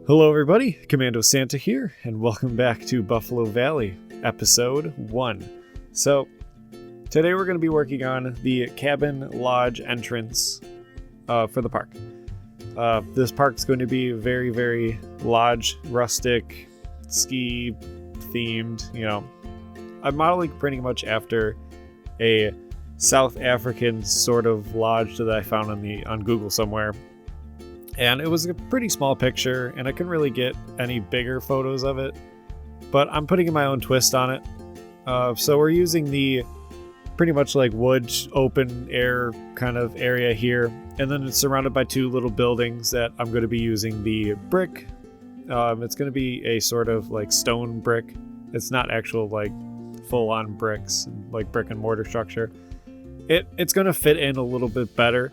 Hello everybody, Commando Santa here, and welcome back to Buffalo Valley, episode 1. So, today we're going to be working on the cabin lodge entrance for the park. This park's going to be very, very lodge, rustic, ski themed, I'm modeling pretty much after a South African sort of lodge that I found on Google somewhere. And it was a pretty small picture, and I couldn't really get any bigger photos of it. But I'm putting my own twist on it. So we're using the pretty much like wood open air kind of area here. And then it's surrounded by two little buildings that I'm going to be using the brick. It's going to be a sort of like stone brick. It's not actual like full-on bricks, like brick and mortar structure. It's going to fit in a little bit better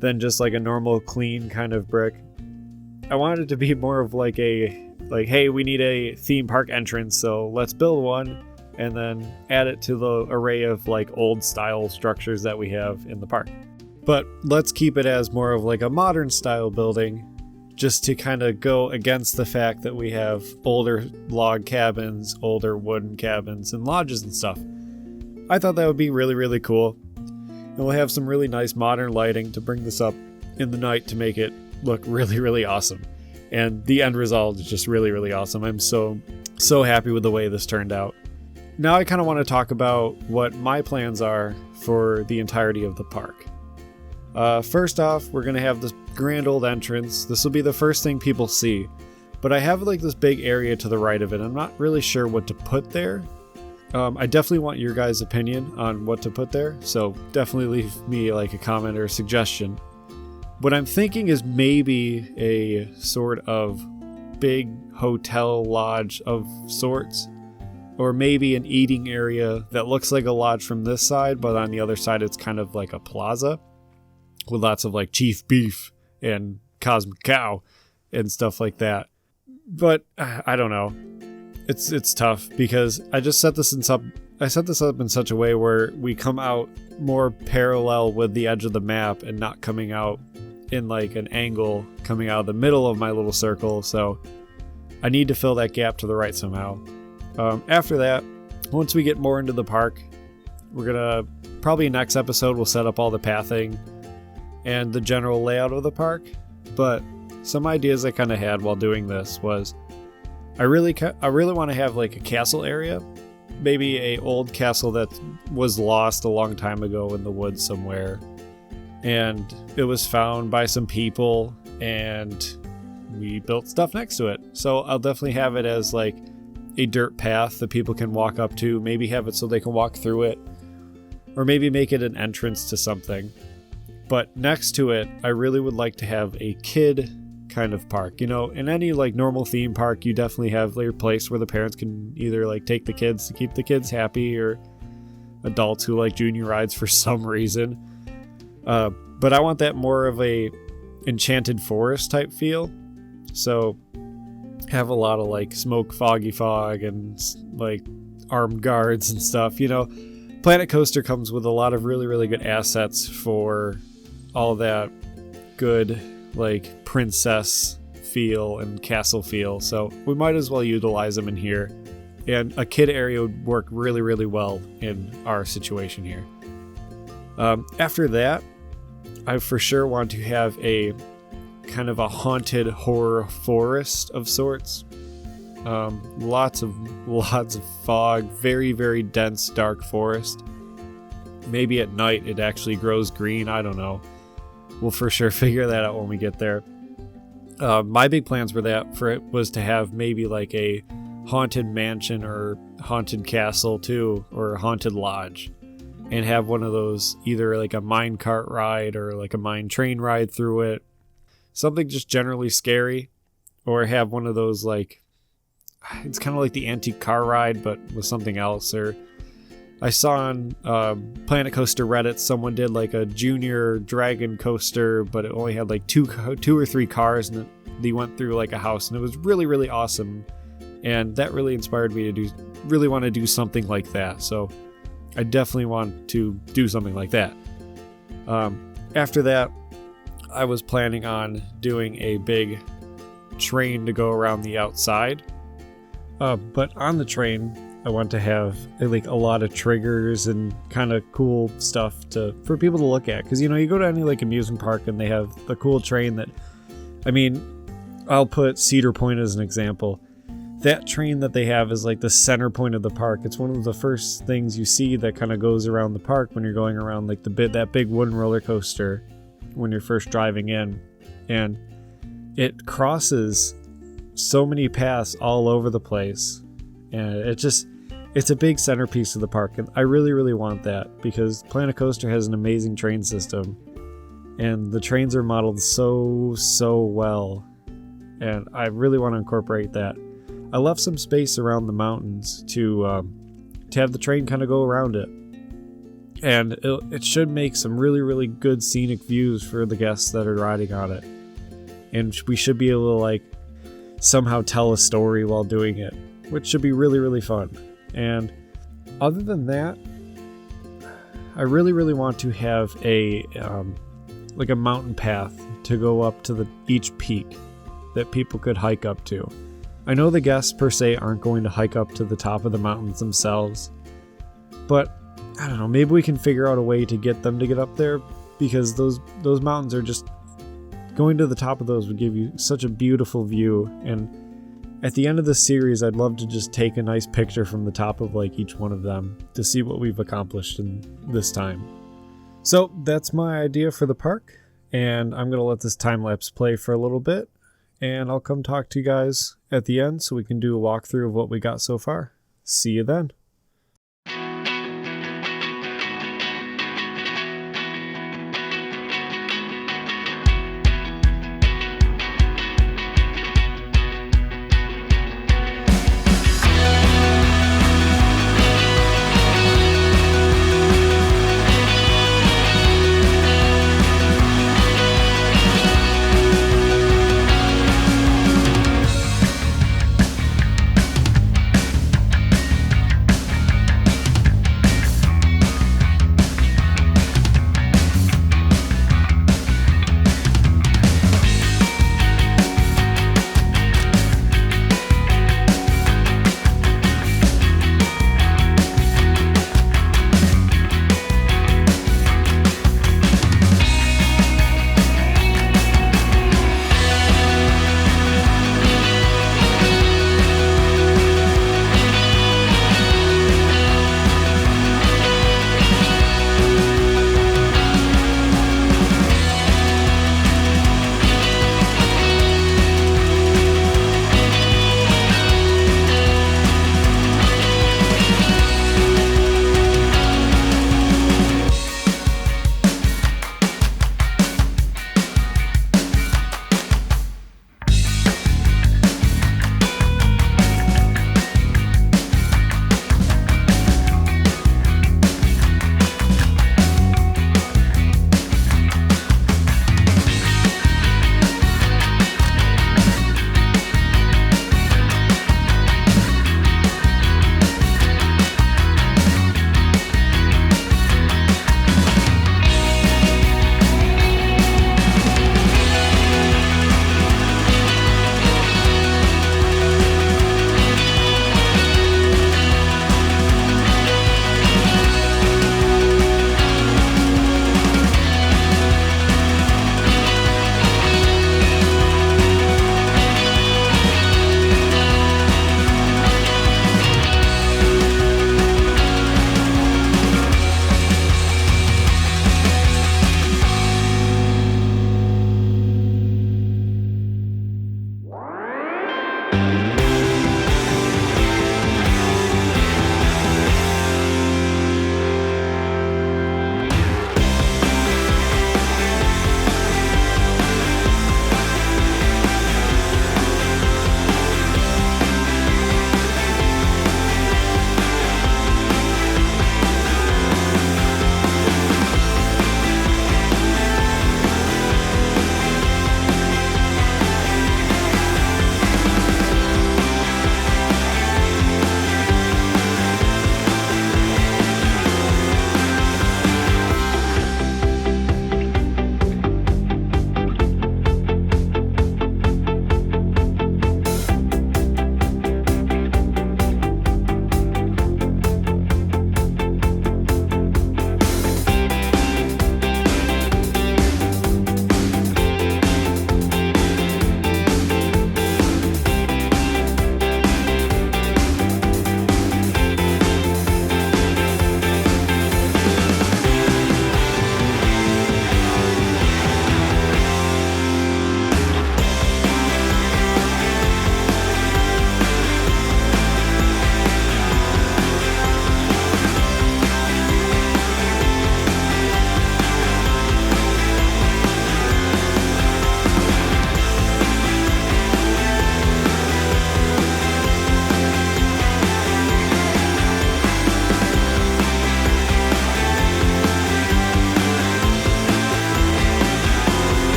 than just like a normal clean kind of brick. I wanted it to be more of like hey, we need a theme park entrance, so let's build one and then add it to the array of like old style structures that we have in the park. But let's keep it as more of like a modern style building, just to kind of go against the fact that we have older log cabins, older wooden cabins and lodges and stuff. I thought that would be really, really cool. And we'll have some really nice modern lighting to bring this up in the night to make it look really, really awesome. And the end result is just really, really awesome. I'm so happy with the way this turned out. Now I kind of want to talk about what my plans are for the entirety of the park. First off, we're going to have this grand old entrance. This will be the first thing people see. But I have like this big area to the right of it. I'm not really sure what to put there. I definitely want your guys' opinion on what to put there, so definitely leave me like a comment or a suggestion. What I'm thinking is maybe a sort of big hotel lodge of sorts, or maybe an eating area that looks like a lodge from this side, but on the other side it's kind of like a plaza with lots of like chief beef and cosmic cow and stuff like that. But I don't know. It's tough because I set this up in such a way where we come out more parallel with the edge of the map and not coming out in like an angle coming out of the middle of my little circle. So I need to fill that gap to the right somehow. After that, once we get more into the park, we're gonna probably next episode we'll set up all the pathing and the general layout of the park. But some ideas I kind of had while doing this was I really want to have like a castle area, maybe a old castle that was lost a long time ago in the woods somewhere, and it was found by some people, and we built stuff next to it. So I'll definitely have it as like a dirt path that people can walk up to, maybe have it so they can walk through it, or maybe make it an entrance to something. But next to it, I really would like to have a kid kind of park. In any like normal theme park, you definitely have your place where the parents can either like take the kids to keep the kids happy, or adults who like junior rides for some reason. But I want that more of a enchanted forest type feel. So have a lot of like foggy fog and like armed guards and stuff. Planet Coaster comes with a lot of really, really good assets for all that good like princess feel and castle feel, so we might as well utilize them in here, and a kid area would work really, really well in our situation here. After that, I for sure want to have a kind of a haunted horror forest of sorts. Lots of fog, very, very dense dark forest. Maybe at night it actually grows green, I don't know. We'll for sure figure that out when we get there. My big plans for it was to have maybe like a haunted mansion or haunted castle too, or a haunted lodge, and have one of those, either like a mine cart ride or like a mine train ride through it. Something just generally scary, or have one of those like, it's kind of like the antique car ride but with something else. Or I saw on Planet Coaster Reddit someone did like a junior dragon coaster, but it only had like two or three cars, and they went through like a house, and it was really, really awesome. And that really inspired me to really want to do something like that. So I definitely want to do something like that. After that, I was planning on doing a big train to go around the outside. But on the train, I want to have like a lot of triggers and kind of cool stuff for people to look at. Because, you go to any like amusement park and they have the cool train that, I'll put Cedar Point as an example. That train that they have is like the center point of the park. It's one of the first things you see that kind of goes around the park when you're going around like that big wooden roller coaster when you're first driving in. And it crosses so many paths all over the place. And it's a big centerpiece of the park. And I really, really want that because Planet Coaster has an amazing train system. And the trains are modeled so well. And I really want to incorporate that. I left some space around the mountains to have the train kind of go around it. And it should make some really, really good scenic views for the guests that are riding on it. And we should be able to like somehow tell a story while doing it, which should be really, really fun. And other than that, I really, really want to have a mountain path to go up to each peak that people could hike up to. I know the guests per se aren't going to hike up to the top of the mountains themselves, but I don't know, maybe we can figure out a way to get them to get up there because those mountains are just, going to the top of those would give you such a beautiful view. And at the end of the series, I'd love to just take a nice picture from the top of like each one of them to see what we've accomplished in this time. So that's my idea for the park, and I'm going to let this time lapse play for a little bit. And I'll come talk to you guys at the end so we can do a walkthrough of what we got so far. See you then.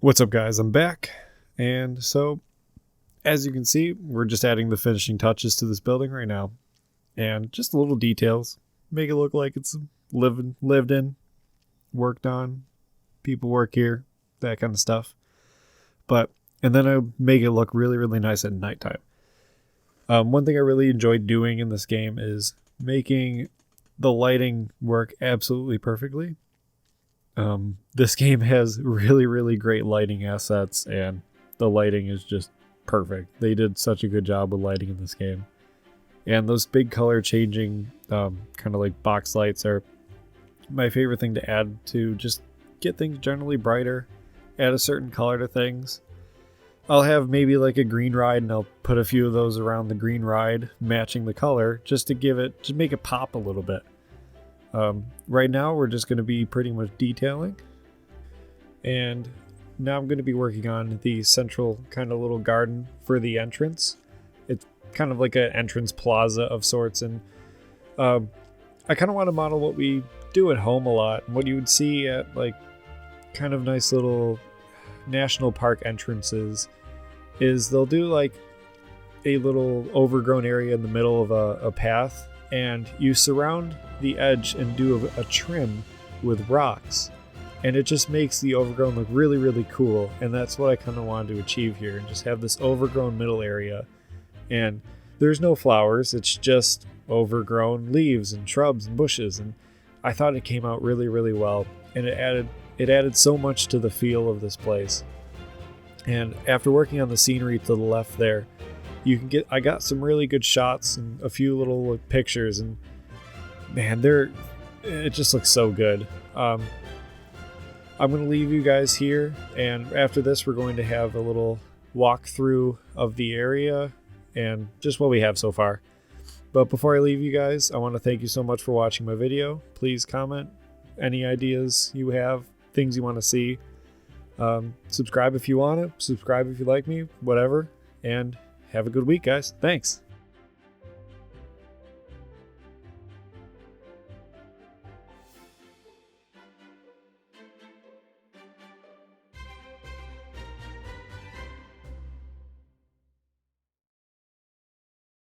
What's up, guys? I'm back. And so, as you can see, we're just adding the finishing touches to this building right now. And just little details. Make it look like it's lived in, worked on, people work here, that kind of stuff. And then I make it look really, really nice at nighttime. One thing I really enjoyed doing in this game is making the lighting work absolutely perfectly. This game has really, really great lighting assets, and the lighting is just perfect. They did such a good job with lighting in this game. And those big color changing, kind of like box lights are my favorite thing to add to just get things generally brighter, add a certain color to things. I'll have maybe like a green ride, and I'll put a few of those around the green ride matching the color just to make it pop a little bit. Right now we're just going to be pretty much detailing, and now I'm going to be working on the central kind of little garden for the entrance. It's kind of like an entrance plaza of sorts, and I kind of want to model what we do at home a lot, and what you would see at like kind of nice little national park entrances is they'll do like a little overgrown area in the middle of a path, and you surround the edge and do a trim with rocks, and it just makes the overgrown look really, really cool. And that's what I kind of wanted to achieve here, and just have this overgrown middle area. And there's no flowers, it's just overgrown leaves and shrubs and bushes, and I thought it came out really, really well, and it added so much to the feel of this place. And after working on the scenery to the left there, I got some really good shots and a few little pictures, and man, it just looks so good. I'm going to leave you guys here, and after this we're going to have a little walkthrough of the area and just what we have so far. But before I leave you guys, I want to thank you so much for watching my video. Please comment any ideas you have, things you want to see. Subscribe if you want to, subscribe if you like me, whatever, and have a good week, guys. Thanks.